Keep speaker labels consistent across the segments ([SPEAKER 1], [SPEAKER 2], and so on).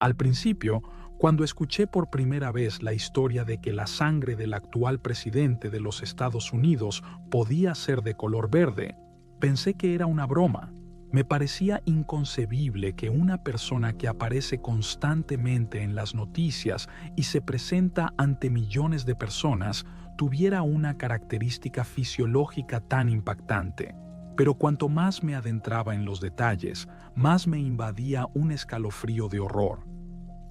[SPEAKER 1] Al principio, cuando escuché por primera vez la historia de que la sangre del actual presidente de los Estados Unidos podía ser de color verde, pensé que era una broma. Me parecía inconcebible que una persona que aparece constantemente en las noticias y se presenta ante millones de personas tuviera una característica fisiológica tan impactante. Pero cuanto más me adentraba en los detalles, más me invadía un escalofrío de horror.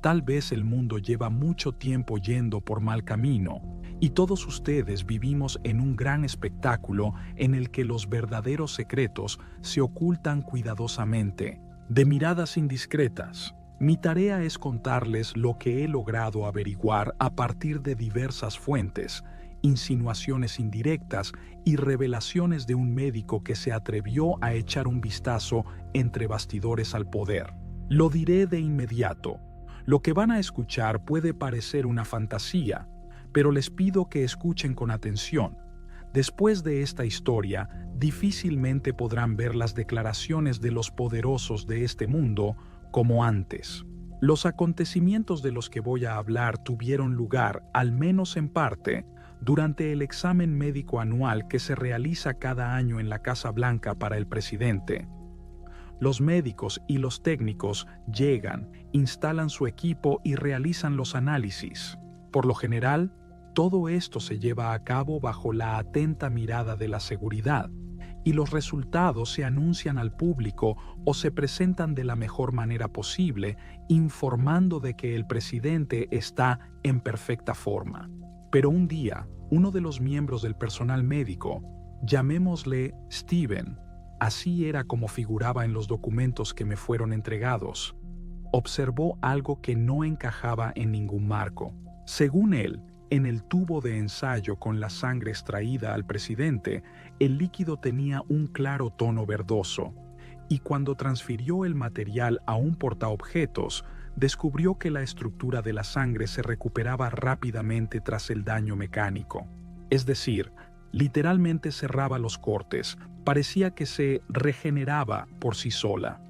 [SPEAKER 1] Tal vez el mundo lleva mucho tiempo yendo por mal camino, y todos ustedes vivimos en un gran espectáculo en el que los verdaderos secretos se ocultan cuidadosamente, de miradas indiscretas. Mi tarea es contarles lo que he logrado averiguar a partir de diversas fuentes, insinuaciones indirectas y revelaciones de un médico que se atrevió a echar un vistazo entre bastidores al poder. Lo diré de inmediato. Lo que van a escuchar puede parecer una fantasía, pero les pido que escuchen con atención. Después de esta historia, difícilmente podrán ver las declaraciones de los poderosos de este mundo como antes. Los acontecimientos de los que voy a hablar tuvieron lugar, al menos en parte, durante el examen médico anual que se realiza cada año en la Casa Blanca para el presidente. Los médicos y los técnicos llegan, instalan su equipo y realizan los análisis. Por lo general, todo esto se lleva a cabo bajo la atenta mirada de la seguridad, y los resultados se anuncian al público o se presentan de la mejor manera posible, informando de que el presidente está en perfecta forma. Pero un día, uno de los miembros del personal médico, llamémosle Steven, así era como figuraba en los documentos que me fueron entregados, observó algo que no encajaba en ningún marco. Según él, en el tubo de ensayo con la sangre extraída al presidente, el líquido tenía un claro tono verdoso, y cuando transfirió el material a un portaobjetos, descubrió que la estructura de la sangre se recuperaba rápidamente tras el daño mecánico. Es decir, literalmente cerraba los cortes, parecía que se regeneraba por sí sola.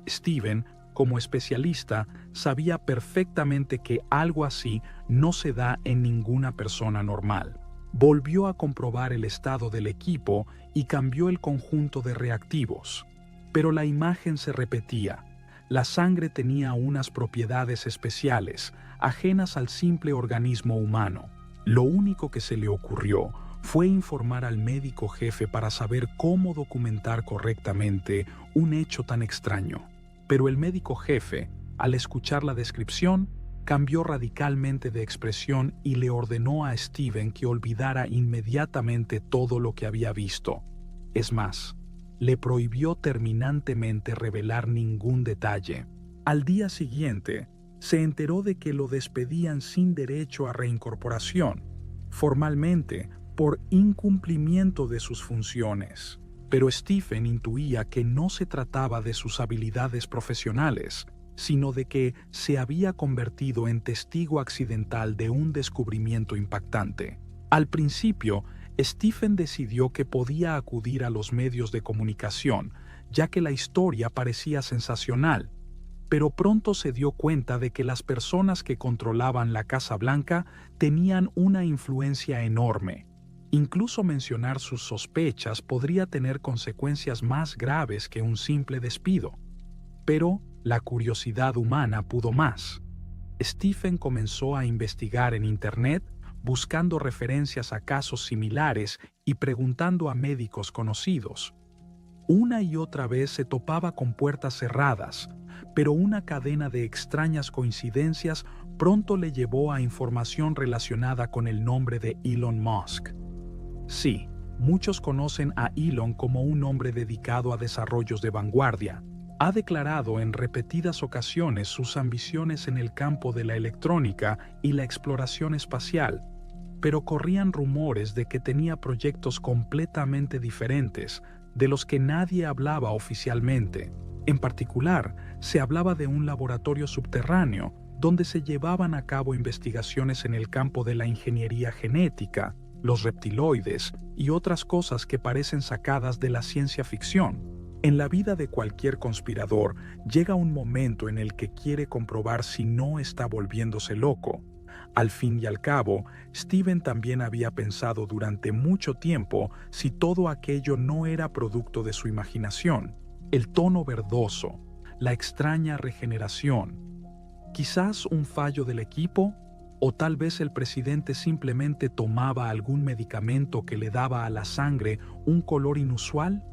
[SPEAKER 1] Steven, como especialista, sabía perfectamente que algo así no se da en ninguna persona normal. Volvió a comprobar el estado del equipo y cambió el conjunto de reactivos. Pero la imagen se repetía. La sangre tenía unas propiedades especiales, ajenas al simple organismo humano. Lo único que se le ocurrió fue informar al médico jefe para saber cómo documentar correctamente un hecho tan extraño. Pero el médico jefe, al escuchar la descripción, cambió radicalmente de expresión y le ordenó a Steven que olvidara inmediatamente todo lo que había visto. Es más, le prohibió terminantemente revelar ningún detalle. Al día siguiente, se enteró de que lo despedían sin derecho a reincorporación, formalmente por incumplimiento de sus funciones. Pero Stephen intuía que no se trataba de sus habilidades profesionales, sino de que se había convertido en testigo accidental de un descubrimiento impactante. Al principio, Stephen decidió que podía acudir a los medios de comunicación, ya que la historia parecía sensacional, pero pronto se dio cuenta de que las personas que controlaban la Casa Blanca tenían una influencia enorme. Incluso mencionar sus sospechas podría tener consecuencias más graves que un simple despido. Pero la curiosidad humana pudo más. Stephen comenzó a investigar en Internet, buscando referencias a casos similares y preguntando a médicos conocidos. Una y otra vez se topaba con puertas cerradas, pero una cadena de extrañas coincidencias pronto le llevó a información relacionada con el nombre de Elon Musk. Sí, muchos conocen a Elon como un hombre dedicado a desarrollos de vanguardia. Ha declarado en repetidas ocasiones sus ambiciones en el campo de la electrónica y la exploración espacial, pero corrían rumores de que tenía proyectos completamente diferentes, de los que nadie hablaba oficialmente. En particular, se hablaba de un laboratorio subterráneo donde se llevaban a cabo investigaciones en el campo de la ingeniería genética, los reptiloides y otras cosas que parecen sacadas de la ciencia ficción. En la vida de cualquier conspirador llega un momento en el que quiere comprobar si no está volviéndose loco. Al fin y al cabo, Steven también había pensado durante mucho tiempo si todo aquello no era producto de su imaginación. El tono verdoso, la extraña regeneración. Quizás un fallo del equipo, o tal vez el presidente simplemente tomaba algún medicamento que le daba a la sangre un color inusual.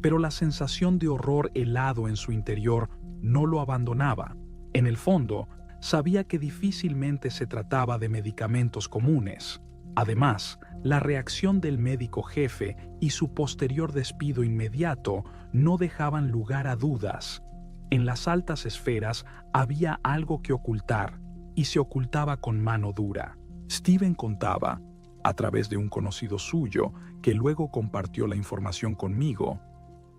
[SPEAKER 1] Pero la sensación de horror helado en su interior no lo abandonaba. En el fondo, sabía que difícilmente se trataba de medicamentos comunes. Además, la reacción del médico jefe y su posterior despido inmediato no dejaban lugar a dudas. En las altas esferas había algo que ocultar, y se ocultaba con mano dura. Steven contaba, a través de un conocido suyo, que luego compartió la información conmigo,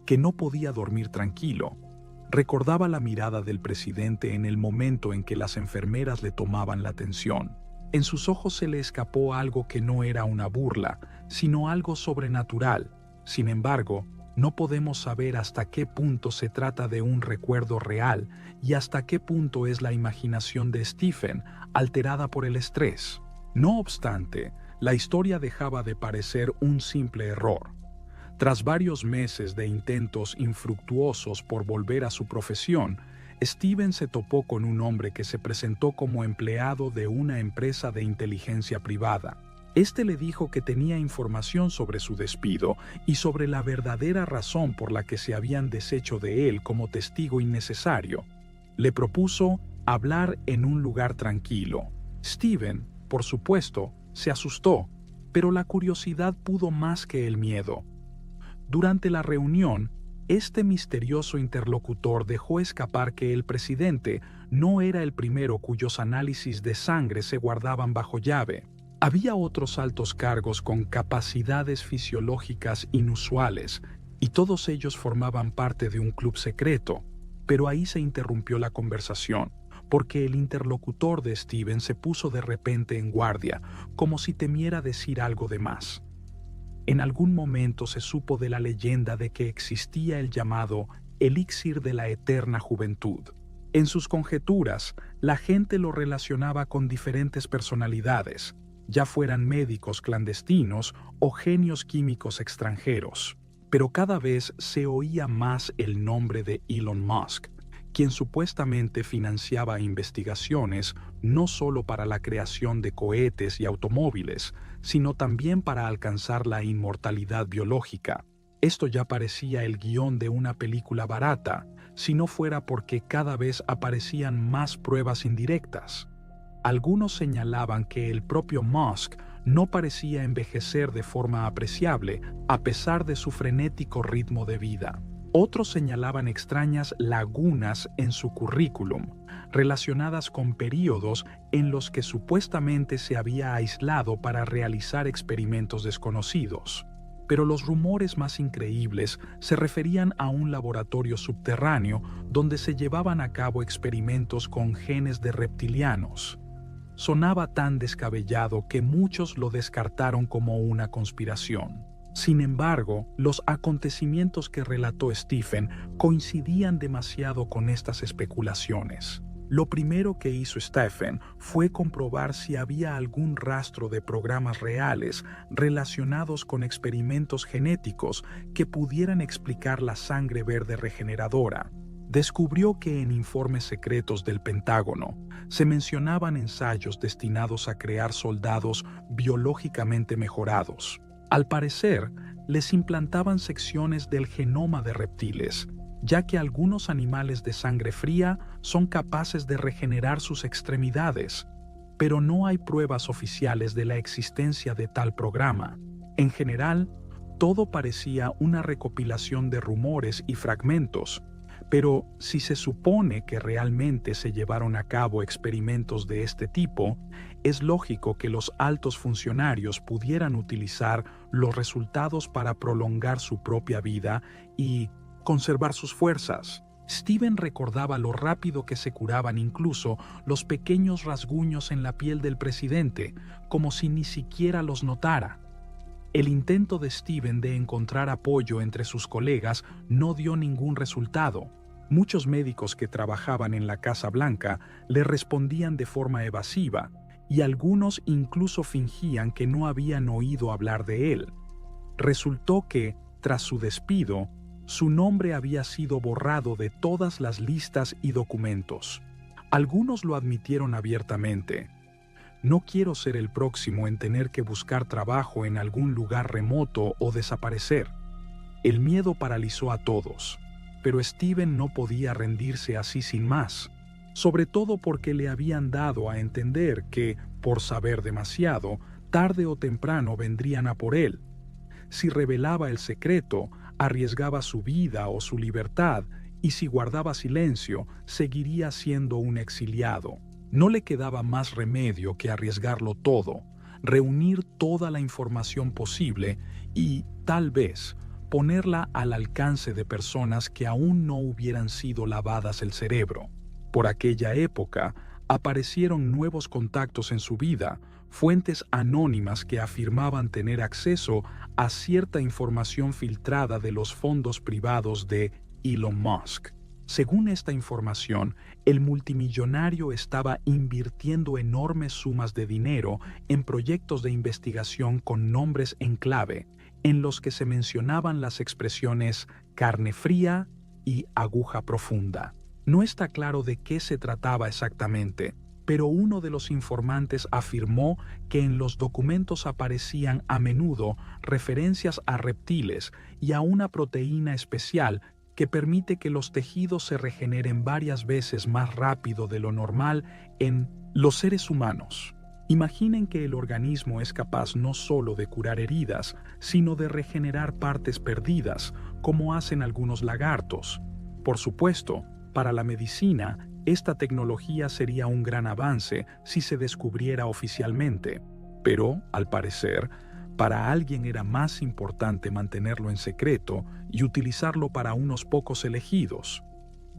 [SPEAKER 1] que no podía dormir tranquilo. Recordaba la mirada del presidente en el momento en que las enfermeras le tomaban la atención. En sus ojos se le escapó algo que no era una burla, sino algo sobrenatural. Sin embargo, no podemos saber hasta qué punto se trata de un recuerdo real y hasta qué punto es la imaginación de Stephen, alterada por el estrés. No obstante, la historia dejaba de parecer un simple error. Tras varios meses de intentos infructuosos por volver a su profesión, Steven se topó con un hombre que se presentó como empleado de una empresa de inteligencia privada. Este le dijo que tenía información sobre su despido y sobre la verdadera razón por la que se habían deshecho de él como testigo innecesario. Le propuso hablar en un lugar tranquilo. Steven, por supuesto, se asustó, pero la curiosidad pudo más que el miedo. Durante la reunión, este misterioso interlocutor dejó escapar que el presidente no era el primero cuyos análisis de sangre se guardaban bajo llave. Había otros altos cargos con capacidades fisiológicas inusuales, y todos ellos formaban parte de un club secreto. Pero ahí se interrumpió la conversación, porque el interlocutor de Steven se puso de repente en guardia, como si temiera decir algo de más. En algún momento se supo de la leyenda de que existía el llamado elixir de la eterna juventud. En sus conjeturas, la gente lo relacionaba con diferentes personalidades, ya fueran médicos clandestinos o genios químicos extranjeros. Pero cada vez se oía más el nombre de Elon Musk, quien supuestamente financiaba investigaciones no solo para la creación de cohetes y automóviles, sino también para alcanzar la inmortalidad biológica. Esto ya parecía el guión de una película barata, si no fuera porque cada vez aparecían más pruebas indirectas. Algunos señalaban que el propio Musk no parecía envejecer de forma apreciable a pesar de su frenético ritmo de vida. Otros señalaban extrañas lagunas en su currículum, relacionadas con períodos en los que supuestamente se había aislado para realizar experimentos desconocidos. Pero los rumores más increíbles se referían a un laboratorio subterráneo donde se llevaban a cabo experimentos con genes de reptilianos. Sonaba tan descabellado que muchos lo descartaron como una conspiración. Sin embargo, los acontecimientos que relató Stephen coincidían demasiado con estas especulaciones. Lo primero que hizo Stephen fue comprobar si había algún rastro de programas reales relacionados con experimentos genéticos que pudieran explicar la sangre verde regeneradora. Descubrió que en informes secretos del Pentágono se mencionaban ensayos destinados a crear soldados biológicamente mejorados. Al parecer, les implantaban secciones del genoma de reptiles, ya que algunos animales de sangre fría son capaces de regenerar sus extremidades, pero no hay pruebas oficiales de la existencia de tal programa. En general, todo parecía una recopilación de rumores y fragmentos, pero si se supone que realmente se llevaron a cabo experimentos de este tipo, es lógico que los altos funcionarios pudieran utilizar los resultados para prolongar su propia vida y conservar sus fuerzas. Steven recordaba lo rápido que se curaban incluso los pequeños rasguños en la piel del presidente, como si ni siquiera los notara. El intento de Steven de encontrar apoyo entre sus colegas no dio ningún resultado. Muchos médicos que trabajaban en la Casa Blanca le respondían de forma evasiva, y algunos incluso fingían que no habían oído hablar de él. Resultó que, tras su despido, su nombre había sido borrado de todas las listas y documentos. Algunos lo admitieron abiertamente. No quiero ser el próximo en tener que buscar trabajo en algún lugar remoto o desaparecer. El miedo paralizó a todos, pero Steven no podía rendirse así sin más, sobre todo porque le habían dado a entender que, por saber demasiado, tarde o temprano vendrían a por él. Si revelaba el secreto, arriesgaba su vida o su libertad, y si guardaba silencio, seguiría siendo un exiliado. No le quedaba más remedio que arriesgarlo todo, reunir toda la información posible y, tal vez, ponerla al alcance de personas que aún no hubieran sido lavadas el cerebro. Por aquella época, aparecieron nuevos contactos en su vida, fuentes anónimas que afirmaban tener acceso a cierta información filtrada de los fondos privados de Elon Musk. Según esta información, el multimillonario estaba invirtiendo enormes sumas de dinero en proyectos de investigación con nombres en clave, en los que se mencionaban las expresiones carne fría y aguja profunda. No está claro de qué se trataba exactamente, pero uno de los informantes afirmó que en los documentos aparecían a menudo referencias a reptiles y a una proteína especial que permite que los tejidos se regeneren varias veces más rápido de lo normal en los seres humanos. Imaginen que el organismo es capaz no solo de curar heridas, sino de regenerar partes perdidas, como hacen algunos lagartos. Por supuesto, para la medicina, esta tecnología sería un gran avance si se descubriera oficialmente, pero, al parecer, para alguien era más importante mantenerlo en secreto y utilizarlo para unos pocos elegidos.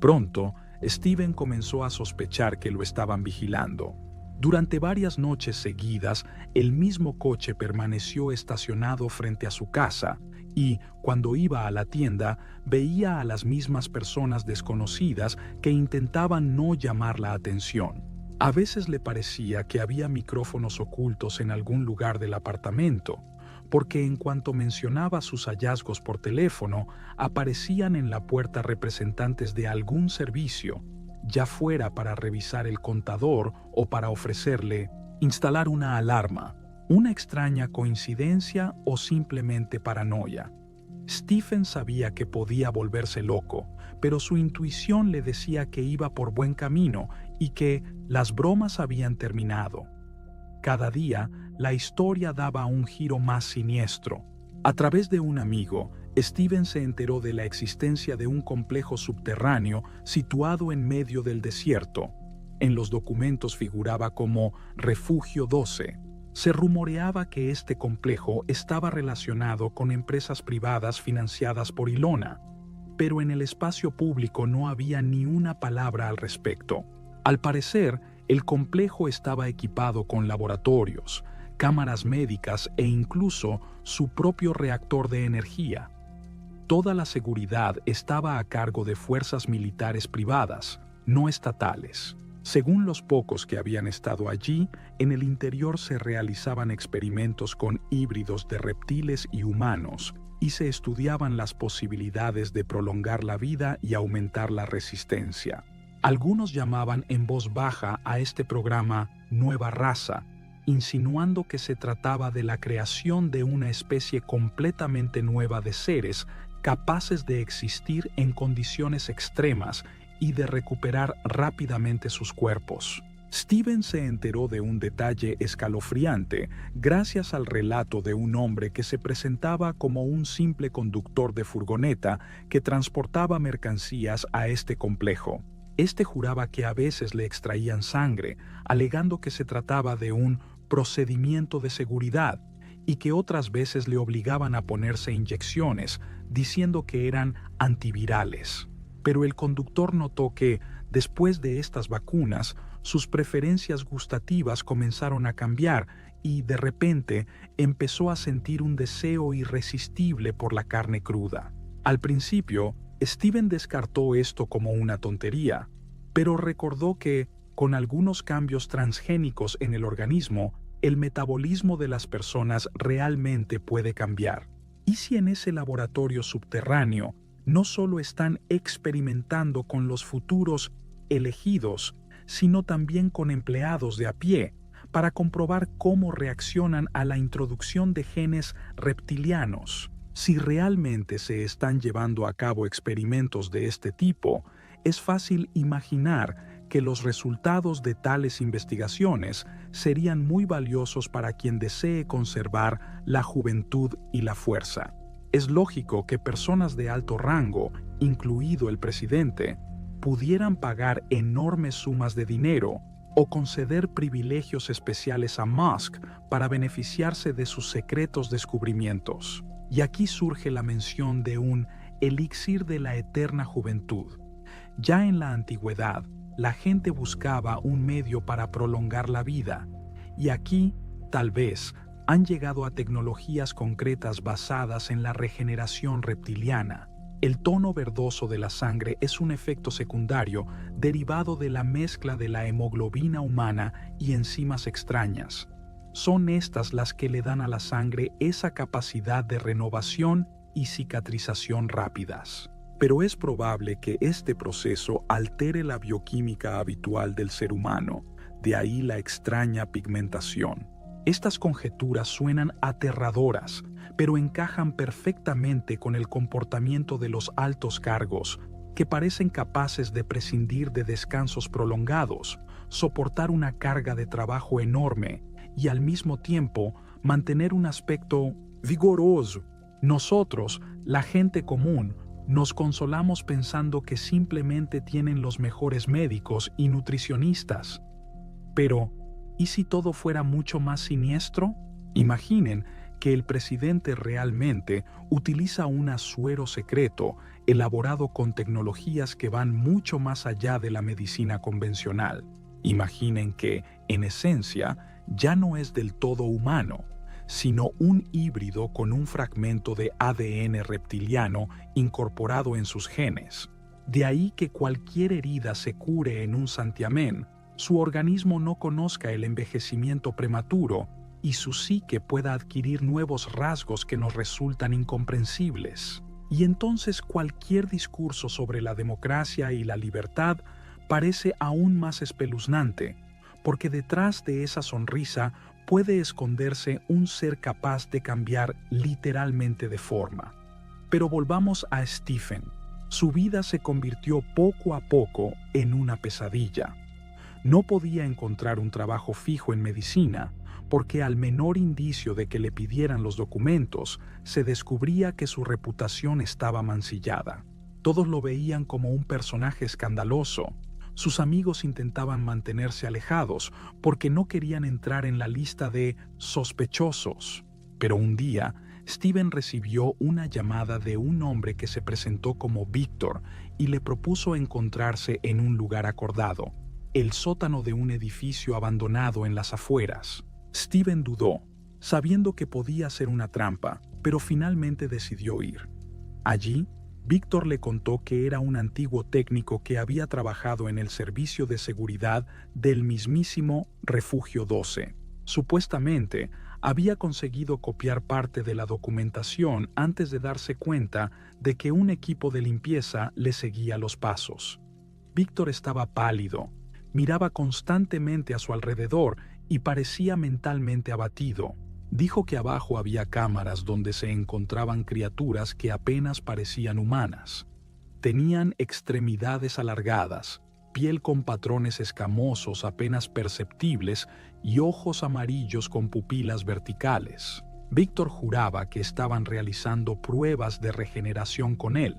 [SPEAKER 1] Pronto, Steven comenzó a sospechar que lo estaban vigilando. Durante varias noches seguidas, el mismo coche permaneció estacionado frente a su casa y, cuando iba a la tienda, veía a las mismas personas desconocidas que intentaban no llamar la atención. A veces le parecía que había micrófonos ocultos en algún lugar del apartamento, porque en cuanto mencionaba sus hallazgos por teléfono, aparecían en la puerta representantes de algún servicio, ya fuera para revisar el contador o para ofrecerle instalar una alarma. ¿Una extraña coincidencia o simplemente paranoia? Stephen sabía que podía volverse loco, pero su intuición le decía que iba por buen camino y que las bromas habían terminado. Cada día, la historia daba un giro más siniestro. A través de un amigo, Stephen se enteró de la existencia de un complejo subterráneo situado en medio del desierto. En los documentos figuraba como Refugio 12. Se rumoreaba que este complejo estaba relacionado con empresas privadas financiadas por Ilona, pero en el espacio público no había ni una palabra al respecto. Al parecer, el complejo estaba equipado con laboratorios, cámaras médicas e incluso su propio reactor de energía. Toda la seguridad estaba a cargo de fuerzas militares privadas, no estatales. Según los pocos que habían estado allí, en el interior se realizaban experimentos con híbridos de reptiles y humanos, y se estudiaban las posibilidades de prolongar la vida y aumentar la resistencia. Algunos llamaban en voz baja a este programa Nueva Raza, insinuando que se trataba de la creación de una especie completamente nueva de seres capaces de existir en condiciones extremas y de recuperar rápidamente sus cuerpos. Steven se enteró de un detalle escalofriante gracias al relato de un hombre que se presentaba como un simple conductor de furgoneta que transportaba mercancías a este complejo. Este juraba que a veces le extraían sangre, alegando que se trataba de un procedimiento de seguridad, y que otras veces le obligaban a ponerse inyecciones, diciendo que eran antivirales. Pero el conductor notó que, después de estas vacunas, sus preferencias gustativas comenzaron a cambiar y, de repente, empezó a sentir un deseo irresistible por la carne cruda. Al principio, Steven descartó esto como una tontería, pero recordó que, con algunos cambios transgénicos en el organismo, el metabolismo de las personas realmente puede cambiar. ¿Y si en ese laboratorio subterráneo no solo están experimentando con los futuros elegidos, sino también con empleados de a pie, para comprobar cómo reaccionan a la introducción de genes reptilianos? Si realmente se están llevando a cabo experimentos de este tipo, es fácil imaginar que los resultados de tales investigaciones serían muy valiosos para quien desee conservar la juventud y la fuerza. Es lógico que personas de alto rango, incluido el presidente, pudieran pagar enormes sumas de dinero o conceder privilegios especiales a Musk para beneficiarse de sus secretos descubrimientos. Y aquí surge la mención de un elixir de la eterna juventud. Ya en la antigüedad, la gente buscaba un medio para prolongar la vida, y aquí, tal vez, han llegado a tecnologías concretas basadas en la regeneración reptiliana. El tono verdoso de la sangre es un efecto secundario derivado de la mezcla de la hemoglobina humana y enzimas extrañas. Son estas las que le dan a la sangre esa capacidad de renovación y cicatrización rápidas. Pero es probable que este proceso altere la bioquímica habitual del ser humano, de ahí la extraña pigmentación. Estas conjeturas suenan aterradoras, pero encajan perfectamente con el comportamiento de los altos cargos, que parecen capaces de prescindir de descansos prolongados, soportar una carga de trabajo enorme y al mismo tiempo mantener un aspecto vigoroso. Nosotros, la gente común, nos consolamos pensando que simplemente tienen los mejores médicos y nutricionistas. Pero, ¿y si todo fuera mucho más siniestro? Imaginen que el presidente realmente utiliza un suero secreto elaborado con tecnologías que van mucho más allá de la medicina convencional. Imaginen que, en esencia, ya no es del todo humano, sino un híbrido con un fragmento de ADN reptiliano incorporado en sus genes. De ahí que cualquier herida se cure en un santiamén, su organismo no conozca el envejecimiento prematuro y su psique pueda adquirir nuevos rasgos que nos resultan incomprensibles. Y entonces cualquier discurso sobre la democracia y la libertad parece aún más espeluznante, porque detrás de esa sonrisa puede esconderse un ser capaz de cambiar literalmente de forma. Pero volvamos a Stephen. Su vida se convirtió poco a poco en una pesadilla. No podía encontrar un trabajo fijo en medicina, porque al menor indicio de que le pidieran los documentos, se descubría que su reputación estaba mancillada. Todos lo veían como un personaje escandaloso. Sus amigos intentaban mantenerse alejados porque no querían entrar en la lista de sospechosos. Pero un día, Steven recibió una llamada de un hombre que se presentó como Víctor y le propuso encontrarse en un lugar acordado, el sótano de un edificio abandonado en las afueras. Steven dudó, sabiendo que podía ser una trampa, pero finalmente decidió ir. Allí, Víctor le contó que era un antiguo técnico que había trabajado en el servicio de seguridad del mismísimo Refugio 12. Supuestamente, había conseguido copiar parte de la documentación antes de darse cuenta de que un equipo de limpieza le seguía los pasos. Víctor estaba pálido, miraba constantemente a su alrededor y parecía mentalmente abatido. Dijo que abajo había cámaras donde se encontraban criaturas que apenas parecían humanas. Tenían extremidades alargadas, piel con patrones escamosos apenas perceptibles y ojos amarillos con pupilas verticales. Víctor juraba que estaban realizando pruebas de regeneración con él,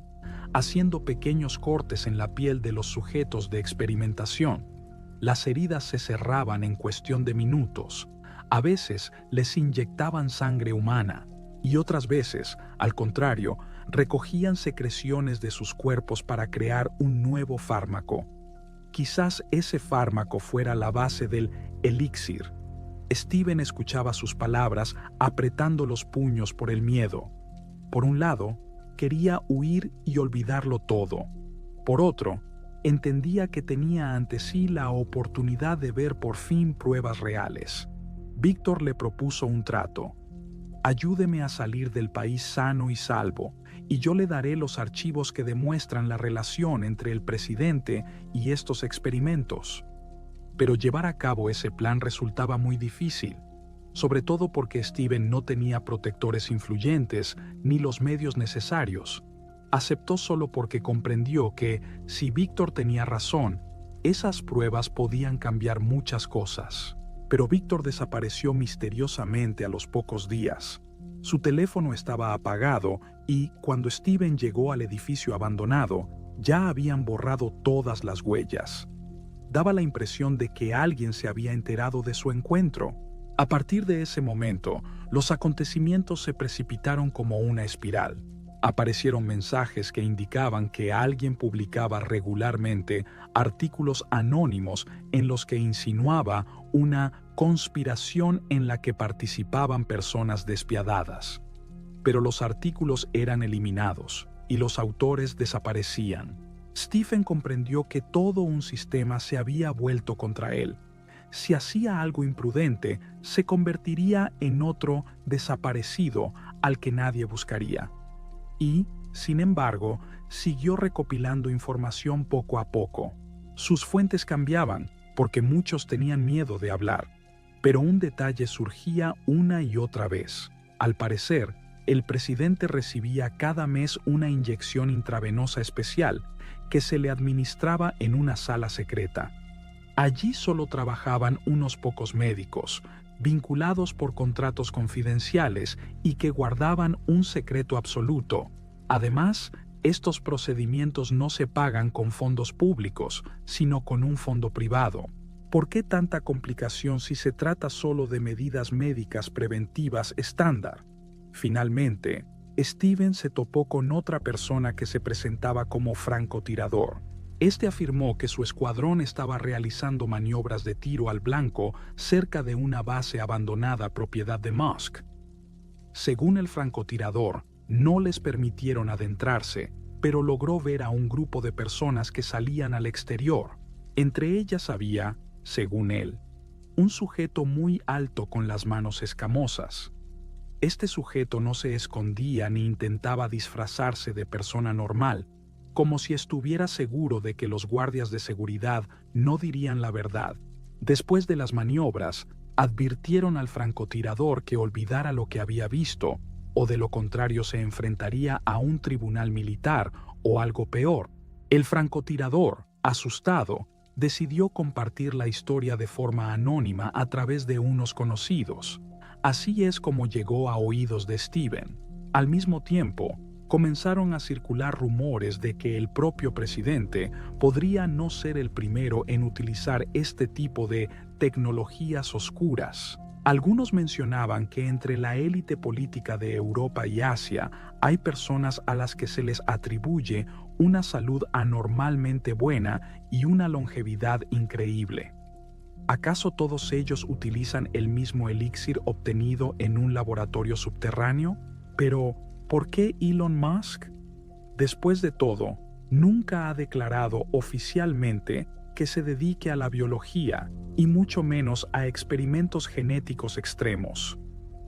[SPEAKER 1] haciendo pequeños cortes en la piel de los sujetos de experimentación. Las heridas se cerraban en cuestión de minutos. A veces les inyectaban sangre humana y otras veces, al contrario, recogían secreciones de sus cuerpos para crear un nuevo fármaco. Quizás ese fármaco fuera la base del elixir. Steven escuchaba sus palabras apretando los puños por el miedo. Por un lado, quería huir y olvidarlo todo. Por otro, entendía que tenía ante sí la oportunidad de ver por fin pruebas reales. Víctor le propuso un trato. Ayúdeme a salir del país sano y salvo, y yo le daré los archivos que demuestran la relación entre el presidente y estos experimentos. Pero llevar a cabo ese plan resultaba muy difícil, sobre todo porque Steven no tenía protectores influyentes ni los medios necesarios. Aceptó solo porque comprendió que, si Víctor tenía razón, esas pruebas podían cambiar muchas cosas. Pero Víctor desapareció misteriosamente a los pocos días. Su teléfono estaba apagado y, cuando Steven llegó al edificio abandonado, ya habían borrado todas las huellas. Daba la impresión de que alguien se había enterado de su encuentro. A partir de ese momento, los acontecimientos se precipitaron como una espiral. Aparecieron mensajes que indicaban que alguien publicaba regularmente artículos anónimos en los que insinuaba una conspiración en la que participaban personas despiadadas. Pero los artículos eran eliminados y los autores desaparecían. Stephen comprendió que todo un sistema se había vuelto contra él. Si hacía algo imprudente, se convertiría en otro desaparecido al que nadie buscaría. Y, sin embargo, siguió recopilando información poco a poco. Sus fuentes cambiaban, porque muchos tenían miedo de hablar. Pero un detalle surgía una y otra vez. Al parecer, el presidente recibía cada mes una inyección intravenosa especial que se le administraba en una sala secreta. Allí solo trabajaban unos pocos médicos, vinculados por contratos confidenciales y que guardaban un secreto absoluto. Además, estos procedimientos no se pagan con fondos públicos, sino con un fondo privado. ¿Por qué tanta complicación si se trata solo de medidas médicas preventivas estándar? Finalmente, Steven se topó con otra persona que se presentaba como francotirador. Este afirmó que su escuadrón estaba realizando maniobras de tiro al blanco cerca de una base abandonada propiedad de Musk. Según el francotirador, no les permitieron adentrarse, pero logró ver a un grupo de personas que salían al exterior. Entre ellas había, según él, un sujeto muy alto con las manos escamosas. Este sujeto no se escondía ni intentaba disfrazarse de persona normal, como si estuviera seguro de que los guardias de seguridad no dirían la verdad. Después de las maniobras, advirtieron al francotirador que olvidara lo que había visto, o de lo contrario se enfrentaría a un tribunal militar o algo peor. El francotirador, asustado, decidió compartir la historia de forma anónima a través de unos conocidos. Así es como llegó a oídos de Steven. Al mismo tiempo, comenzaron a circular rumores de que el propio presidente podría no ser el primero en utilizar este tipo de tecnologías oscuras. Algunos mencionaban que entre la élite política de Europa y Asia hay personas a las que se les atribuye una salud anormalmente buena y una longevidad increíble. ¿Acaso todos ellos utilizan el mismo elixir obtenido en un laboratorio subterráneo? Pero, ¿por qué Elon Musk? Después de todo, nunca ha declarado oficialmente que se dedique a la biología y mucho menos a experimentos genéticos extremos.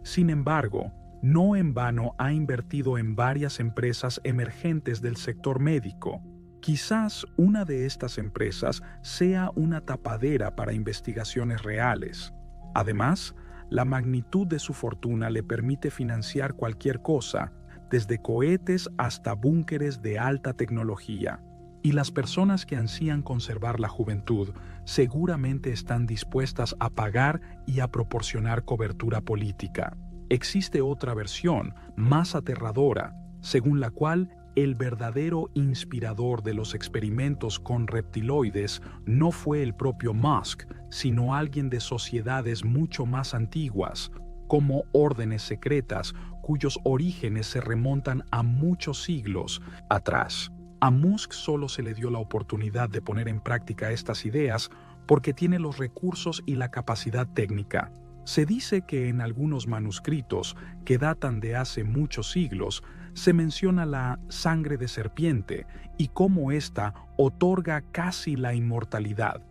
[SPEAKER 1] Sin embargo, no en vano ha invertido en varias empresas emergentes del sector médico. Quizás una de estas empresas sea una tapadera para investigaciones reales. Además, la magnitud de su fortuna le permite financiar cualquier cosa, desde cohetes hasta búnkeres de alta tecnología. Y las personas que ansían conservar la juventud seguramente están dispuestas a pagar y a proporcionar cobertura política. Existe otra versión, más aterradora, según la cual el verdadero inspirador de los experimentos con reptiloides no fue el propio Musk, sino alguien de sociedades mucho más antiguas, como órdenes secretas cuyos orígenes se remontan a muchos siglos atrás. A Musk solo se le dio la oportunidad de poner en práctica estas ideas porque tiene los recursos y la capacidad técnica. Se dice que en algunos manuscritos, que datan de hace muchos siglos, se menciona la sangre de serpiente y cómo ésta otorga casi la inmortalidad,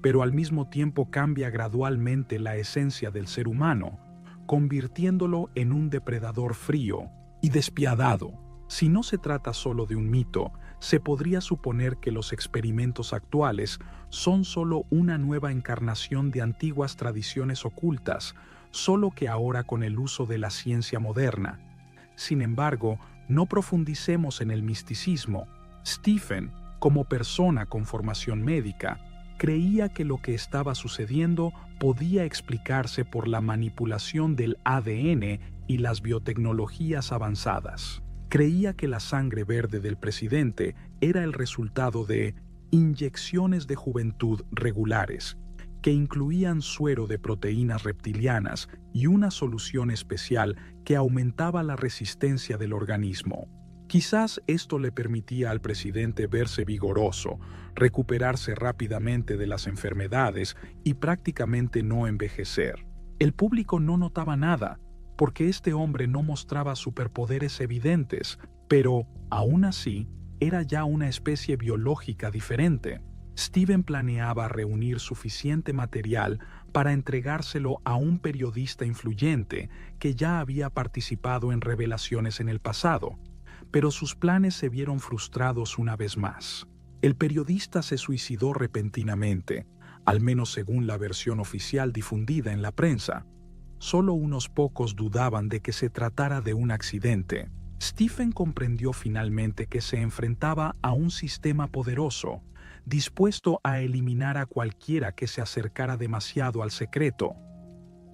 [SPEAKER 1] pero al mismo tiempo cambia gradualmente la esencia del ser humano, convirtiéndolo en un depredador frío y despiadado. Si no se trata solo de un mito, se podría suponer que los experimentos actuales son solo una nueva encarnación de antiguas tradiciones ocultas, solo que ahora con el uso de la ciencia moderna. Sin embargo, no profundicemos en el misticismo. Stephen, como persona con formación médica, creía que lo que estaba sucediendo podía explicarse por la manipulación del ADN y las biotecnologías avanzadas. Creía que la sangre verde del presidente era el resultado de inyecciones de juventud regulares, que incluían suero de proteínas reptilianas y una solución especial que aumentaba la resistencia del organismo. Quizás esto le permitía al presidente verse vigoroso, recuperarse rápidamente de las enfermedades y prácticamente no envejecer. El público no notaba nada, porque este hombre no mostraba superpoderes evidentes, pero, aún así, era ya una especie biológica diferente. Stephen planeaba reunir suficiente material para entregárselo a un periodista influyente que ya había participado en revelaciones en el pasado, pero sus planes se vieron frustrados una vez más. El periodista se suicidó repentinamente, al menos según la versión oficial difundida en la prensa. Solo unos pocos dudaban de que se tratara de un accidente. Stephen comprendió finalmente que se enfrentaba a un sistema poderoso, dispuesto a eliminar a cualquiera que se acercara demasiado al secreto.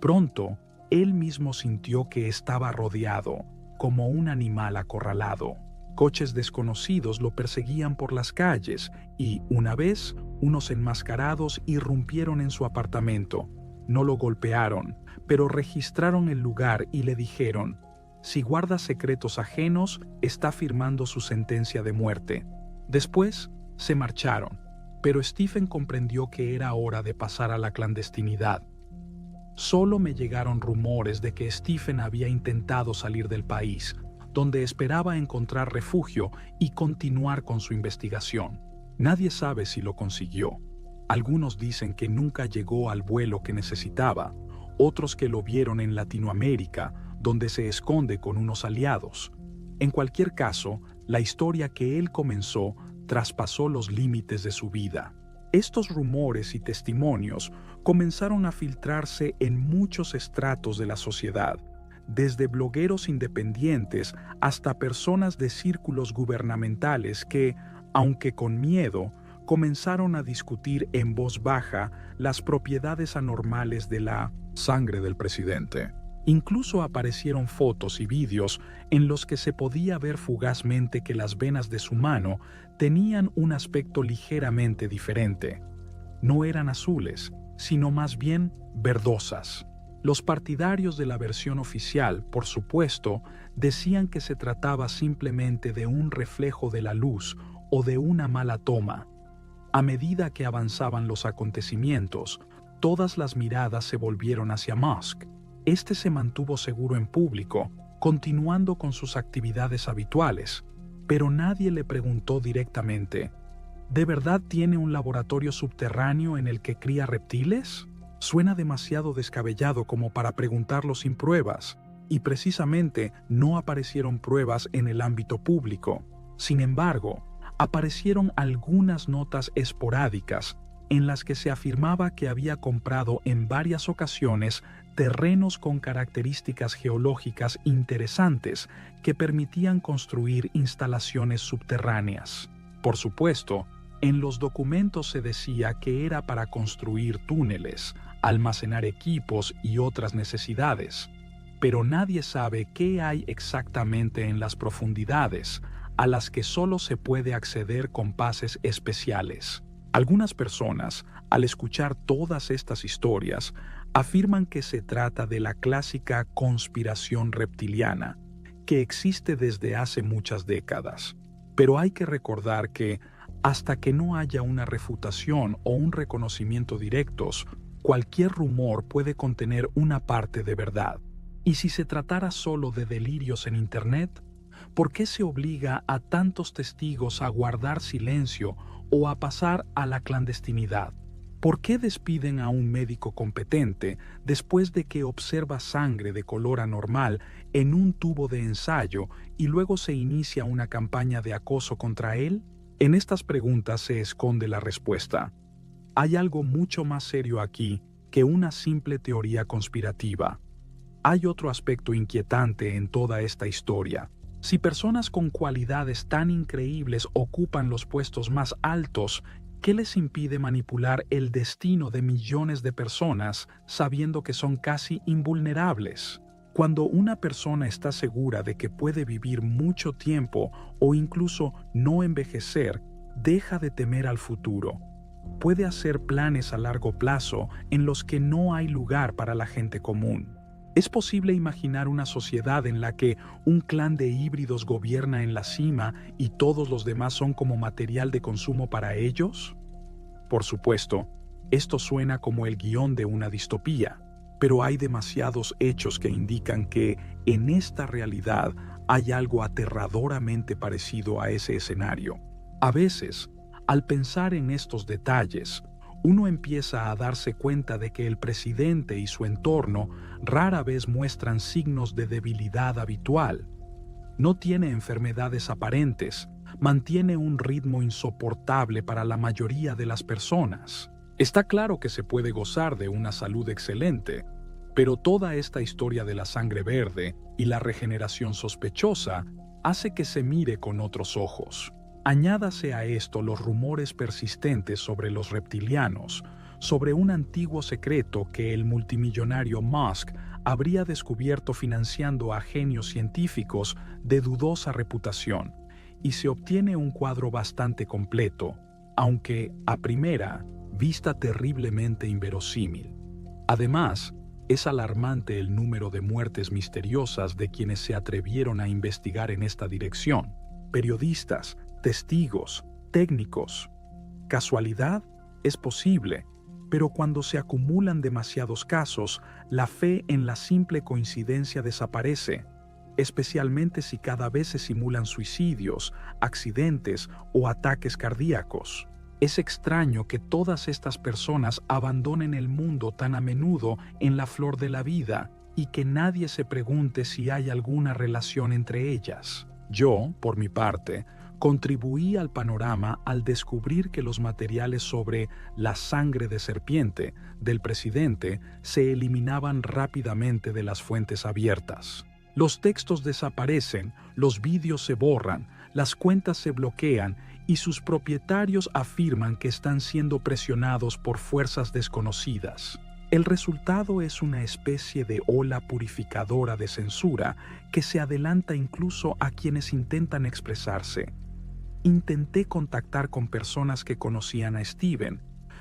[SPEAKER 1] Pronto, él mismo sintió que estaba rodeado, como un animal acorralado. Coches desconocidos lo perseguían por las calles y, una vez, unos enmascarados irrumpieron en su apartamento. No lo golpearon, pero registraron el lugar y le dijeron: si guarda secretos ajenos, está firmando su sentencia de muerte. Después, se marcharon, pero Stephen comprendió que era hora de pasar a la clandestinidad. Solo me llegaron rumores de que Stephen había intentado salir del país, donde esperaba encontrar refugio y continuar con su investigación. Nadie sabe si lo consiguió. Algunos dicen que nunca llegó al vuelo que necesitaba, otros que lo vieron en Latinoamérica, donde se esconde con unos aliados. En cualquier caso, la historia que él comenzó traspasó los límites de su vida. Estos rumores y testimonios comenzaron a filtrarse en muchos estratos de la sociedad, desde blogueros independientes hasta personas de círculos gubernamentales que, aunque con miedo, comenzaron a discutir en voz baja las propiedades anormales de la sangre del presidente. Incluso aparecieron fotos y vídeos en los que se podía ver fugazmente que las venas de su mano tenían un aspecto ligeramente diferente. No eran azules, sino más bien verdosas. Los partidarios de la versión oficial, por supuesto, decían que se trataba simplemente de un reflejo de la luz o de una mala toma. A medida que avanzaban los acontecimientos, todas las miradas se volvieron hacia Musk. Este se mantuvo seguro en público, continuando con sus actividades habituales, pero nadie le preguntó directamente: ¿de verdad tiene un laboratorio subterráneo en el que cría reptiles? Suena demasiado descabellado como para preguntarlo sin pruebas, y precisamente no aparecieron pruebas en el ámbito público. Sin embargo, aparecieron algunas notas esporádicas en las que se afirmaba que había comprado en varias ocasiones terrenos con características geológicas interesantes que permitían construir instalaciones subterráneas. Por supuesto, en los documentos se decía que era para construir túneles, almacenar equipos y otras necesidades, pero nadie sabe qué hay exactamente en las profundidades, a las que solo se puede acceder con pases especiales. Algunas personas, al escuchar todas estas historias, afirman que se trata de la clásica conspiración reptiliana, que existe desde hace muchas décadas. Pero hay que recordar que, hasta que no haya una refutación o un reconocimiento directos, cualquier rumor puede contener una parte de verdad. ¿Y si se tratara solo de delirios en Internet? ¿Por qué se obliga a tantos testigos a guardar silencio o a pasar a la clandestinidad? ¿Por qué despiden a un médico competente después de que observa sangre de color anormal en un tubo de ensayo y luego se inicia una campaña de acoso contra él? En estas preguntas se esconde la respuesta. Hay algo mucho más serio aquí que una simple teoría conspirativa. Hay otro aspecto inquietante en toda esta historia. Si personas con cualidades tan increíbles ocupan los puestos más altos, ¿qué les impide manipular el destino de millones de personas sabiendo que son casi invulnerables? Cuando una persona está segura de que puede vivir mucho tiempo o incluso no envejecer, deja de temer al futuro. Puede hacer planes a largo plazo en los que no hay lugar para la gente común. ¿Es posible imaginar una sociedad en la que un clan de híbridos gobierna en la cima y todos los demás son como material de consumo para ellos? Por supuesto, esto suena como el guión de una distopía, pero hay demasiados hechos que indican que en esta realidad hay algo aterradoramente parecido a ese escenario. A veces, al pensar en estos detalles, uno empieza a darse cuenta de que el presidente y su entorno rara vez muestran signos de debilidad habitual. No tiene enfermedades aparentes, mantiene un ritmo insoportable para la mayoría de las personas. Está claro que se puede gozar de una salud excelente, pero toda esta historia de la sangre verde y la regeneración sospechosa hace que se mire con otros ojos. Añádase a esto los rumores persistentes sobre los reptilianos, sobre un antiguo secreto que el multimillonario Musk habría descubierto financiando a genios científicos de dudosa reputación, y se obtiene un cuadro bastante completo, aunque a primera vista terriblemente inverosímil. Además, es alarmante el número de muertes misteriosas de quienes se atrevieron a investigar en esta dirección: periodistas, testigos, técnicos. ¿Casualidad? Es posible, pero cuando se acumulan demasiados casos, la fe en la simple coincidencia desaparece, especialmente si cada vez se simulan suicidios, accidentes o ataques cardíacos. Es extraño que todas estas personas abandonen el mundo tan a menudo en la flor de la vida y que nadie se pregunte si hay alguna relación entre ellas. Yo, por mi parte, contribuí al panorama al descubrir que los materiales sobre la sangre de serpiente del presidente se eliminaban rápidamente de las fuentes abiertas. Los textos desaparecen, los vídeos se borran, las cuentas se bloquean y sus propietarios afirman que están siendo presionados por fuerzas desconocidas. El resultado es una especie de ola purificadora de censura que se adelanta incluso a quienes intentan expresarse. Intenté contactar con personas que conocían a Steven,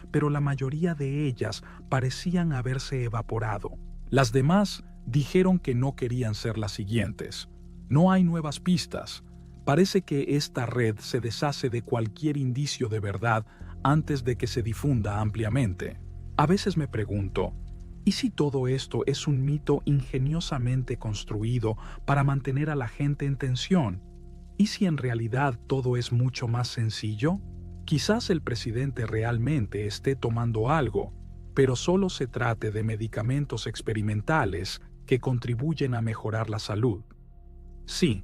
[SPEAKER 1] pero la mayoría de ellas parecían haberse evaporado. Las demás dijeron que no querían ser las siguientes. No hay nuevas pistas. Parece que esta red se deshace de cualquier indicio de verdad antes de que se difunda ampliamente. A veces me pregunto, ¿y si todo esto es un mito ingeniosamente construido para mantener a la gente en tensión? ¿Y si en realidad todo es mucho más sencillo? Quizás el presidente realmente esté tomando algo, pero solo se trate de medicamentos experimentales que contribuyen a mejorar la salud. Sí,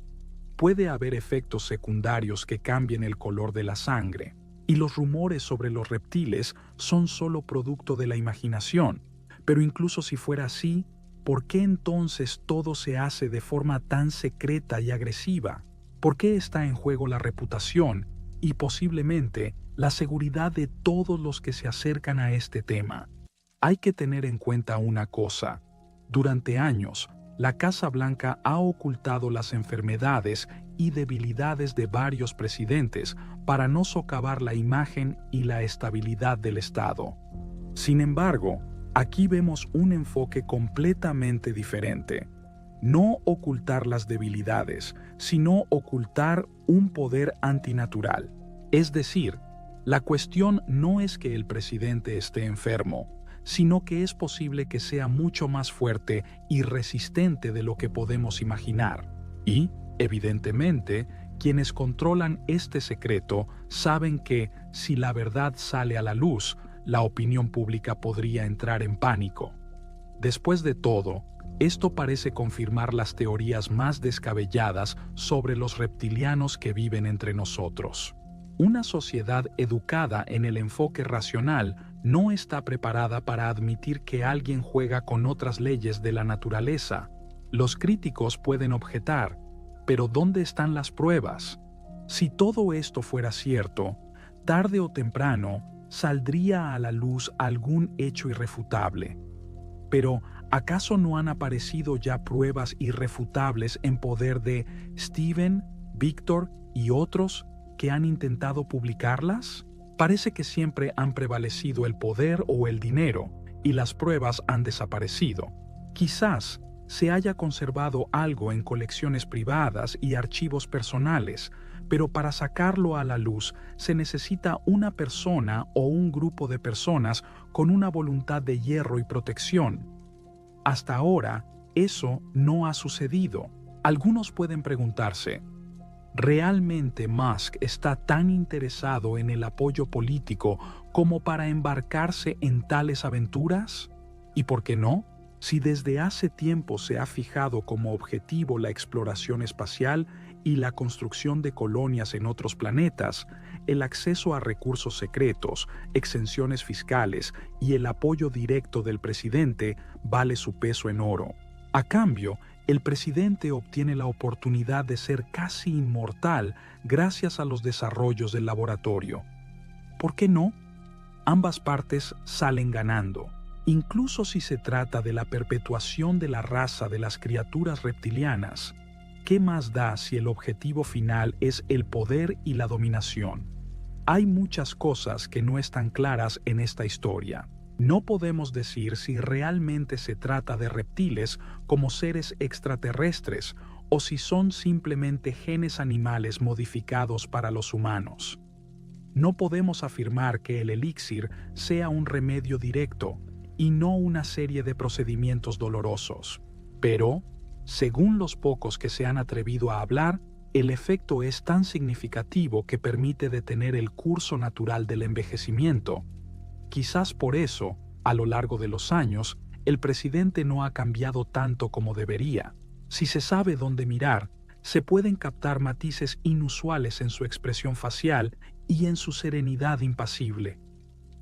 [SPEAKER 1] puede haber efectos secundarios que cambien el color de la sangre, y los rumores sobre los reptiles son solo producto de la imaginación. Pero incluso si fuera así, ¿por qué entonces todo se hace de forma tan secreta y agresiva? ¿Por qué está en juego la reputación y posiblemente la seguridad de todos los que se acercan a este tema? Hay que tener en cuenta una cosa. Durante años, la Casa Blanca ha ocultado las enfermedades y debilidades de varios presidentes para no socavar la imagen y la estabilidad del Estado. Sin embargo, aquí vemos un enfoque completamente diferente. No ocultar las debilidades, sino ocultar un poder antinatural. Es decir, la cuestión no es que el presidente esté enfermo, sino que es posible que sea mucho más fuerte y resistente de lo que podemos imaginar. Y, evidentemente, quienes controlan este secreto saben que, si la verdad sale a la luz, la opinión pública podría entrar en pánico. Después de todo, esto parece confirmar las teorías más descabelladas sobre los reptilianos que viven entre nosotros. Una sociedad educada en el enfoque racional no está preparada para admitir que alguien juega con otras leyes de la naturaleza. Los críticos pueden objetar, pero ¿dónde están las pruebas? Si todo esto fuera cierto, tarde o temprano saldría a la luz algún hecho irrefutable. Pero, ¿acaso no han aparecido ya pruebas irrefutables en poder de Steven, Víctor y otros que han intentado publicarlas? Parece que siempre han prevalecido el poder o el dinero, y las pruebas han desaparecido. Quizás se haya conservado algo en colecciones privadas y archivos personales, pero para sacarlo a la luz se necesita una persona o un grupo de personas con una voluntad de hierro y protección. Hasta ahora, eso no ha sucedido. Algunos pueden preguntarse, ¿realmente Musk está tan interesado en el apoyo político como para embarcarse en tales aventuras? ¿Y por qué no? Si desde hace tiempo se ha fijado como objetivo la exploración espacial y la construcción de colonias en otros planetas, el acceso a recursos secretos, exenciones fiscales y el apoyo directo del presidente vale su peso en oro. A cambio, el presidente obtiene la oportunidad de ser casi inmortal gracias a los desarrollos del laboratorio. ¿Por qué no? Ambas partes salen ganando. Incluso si se trata de la perpetuación de la raza de las criaturas reptilianas, ¿qué más da si el objetivo final es el poder y la dominación? Hay muchas cosas que no están claras en esta historia. No podemos decir si realmente se trata de reptiles como seres extraterrestres o si son simplemente genes animales modificados para los humanos. No podemos afirmar que el elixir sea un remedio directo y no una serie de procedimientos dolorosos. Pero, según los pocos que se han atrevido a hablar, el efecto es tan significativo que permite detener el curso natural del envejecimiento. Quizás por eso, a lo largo de los años, el presidente no ha cambiado tanto como debería. Si se sabe dónde mirar, se pueden captar matices inusuales en su expresión facial y en su serenidad impasible.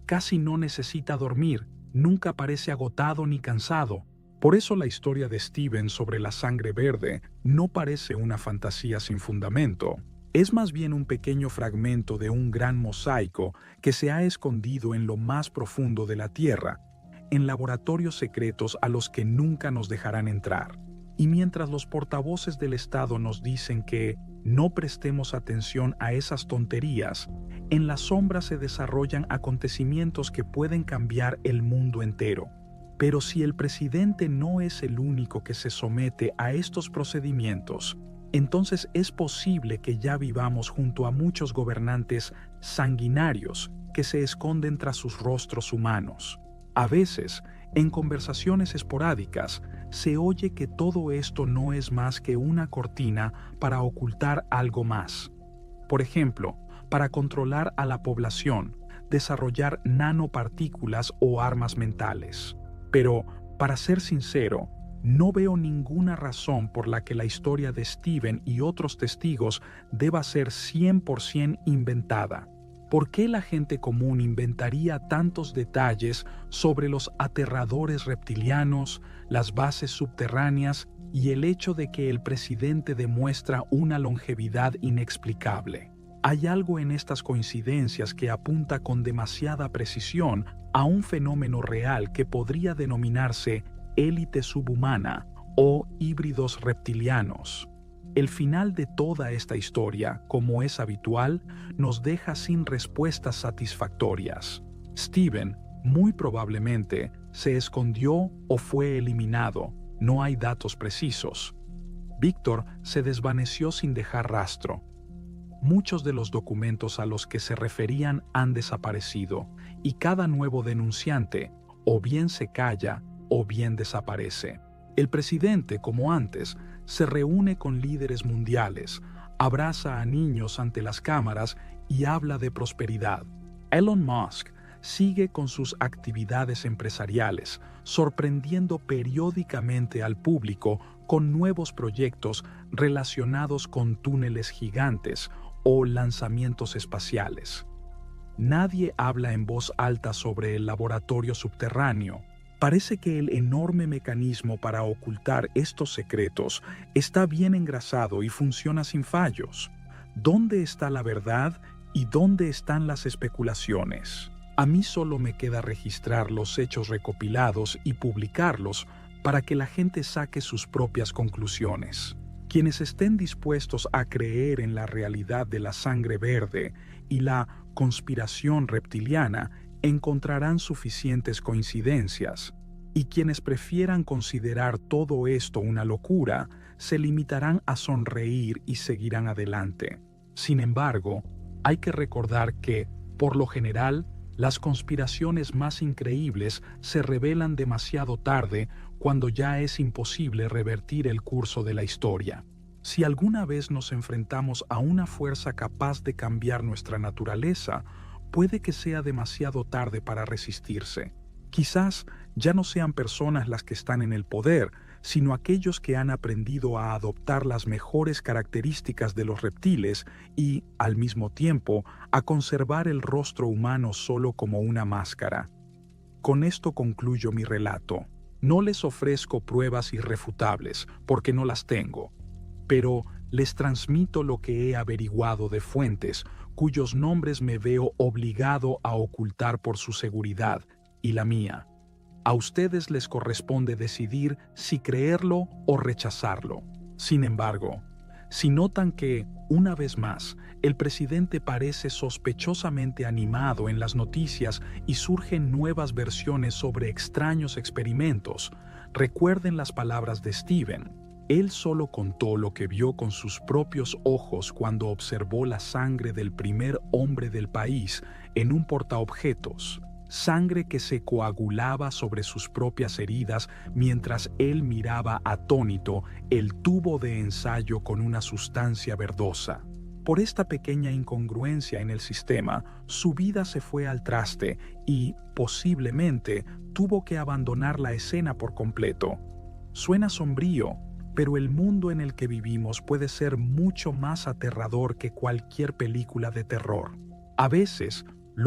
[SPEAKER 1] Casi no necesita dormir, nunca parece agotado ni cansado. Por eso la historia de Steven sobre la sangre verde no parece una fantasía sin fundamento. Es más bien un pequeño fragmento de un gran mosaico que se ha escondido en lo más profundo de la Tierra, en laboratorios secretos a los que nunca nos dejarán entrar. Y mientras los portavoces del Estado nos dicen que no prestemos atención a esas tonterías, en la sombra se desarrollan acontecimientos que pueden cambiar el mundo entero. Pero si el presidente no es el único que se somete a estos procedimientos, entonces es posible que ya vivamos junto a muchos gobernantes sanguinarios que se esconden tras sus rostros humanos. A veces, en conversaciones esporádicas, se oye que todo esto no es más que una cortina para ocultar algo más. Por ejemplo, para controlar a la población, desarrollar nanopartículas o armas mentales. Pero, para ser sincero, no veo ninguna razón por la que la historia de Steven y otros testigos deba ser 100% inventada. ¿Por qué la gente común inventaría tantos detalles sobre los aterradores reptilianos, las bases subterráneas y el hecho de que el presidente demuestra una longevidad inexplicable? Hay algo en estas coincidencias que apunta con demasiada precisión a un fenómeno real que podría denominarse élite subhumana o híbridos reptilianos. El final de toda esta historia, como es habitual, nos deja sin respuestas satisfactorias. Steven, muy probablemente, se escondió o fue eliminado, no hay datos precisos. Víctor se desvaneció sin dejar rastro. Muchos de los documentos a los que se referían han desaparecido, y cada nuevo denunciante, o bien se calla o bien desaparece. El presidente, como antes, se reúne con líderes mundiales, abraza a niños ante las cámaras y habla de prosperidad. Elon Musk sigue con sus actividades empresariales, sorprendiendo periódicamente al público con nuevos proyectos relacionados con túneles gigantes o lanzamientos espaciales. Nadie habla en voz alta sobre el laboratorio subterráneo. Parece que el enorme mecanismo para ocultar estos secretos está bien engrasado y funciona sin fallos. ¿Dónde está la verdad y dónde están las especulaciones? A mí solo me queda registrar los hechos recopilados y publicarlos para que la gente saque sus propias conclusiones. Quienes estén dispuestos a creer en la realidad de la sangre verde y la conspiración reptiliana encontrarán suficientes coincidencias, y quienes prefieran considerar todo esto una locura se limitarán a sonreír y seguirán adelante. Sin embargo, hay que recordar que, por lo general, las conspiraciones más increíbles se revelan demasiado tarde cuando ya es imposible revertir el curso de la historia. Si alguna vez nos enfrentamos a una fuerza capaz de cambiar nuestra naturaleza, puede que sea demasiado tarde para resistirse. Quizás ya no sean personas las que están en el poder, sino aquellos que han aprendido a adoptar las mejores características de los reptiles y, al mismo tiempo, a conservar el rostro humano solo como una máscara. Con esto concluyo mi relato. No les ofrezco pruebas irrefutables, porque no las tengo, pero les transmito lo que he averiguado de fuentes cuyos nombres me veo obligado a ocultar por su seguridad y la mía. A ustedes les corresponde decidir si creerlo o rechazarlo. Sin embargo, si notan que, una vez más, el presidente parece sospechosamente animado en las noticias y surgen nuevas versiones sobre extraños experimentos, recuerden las palabras de Steven. Él solo contó lo que vio con sus propios ojos cuando observó la sangre del primer hombre del país en un portaobjetos, sangre que se coagulaba sobre sus propias heridas mientras él miraba atónito el tubo de ensayo con una sustancia verdosa. Por esta pequeña incongruencia en el sistema, su vida se fue al traste y, posiblemente, tuvo que abandonar la escena por completo. Suena sombrío, pero el mundo en el que vivimos puede ser mucho más aterrador que cualquier película de terror. A veces,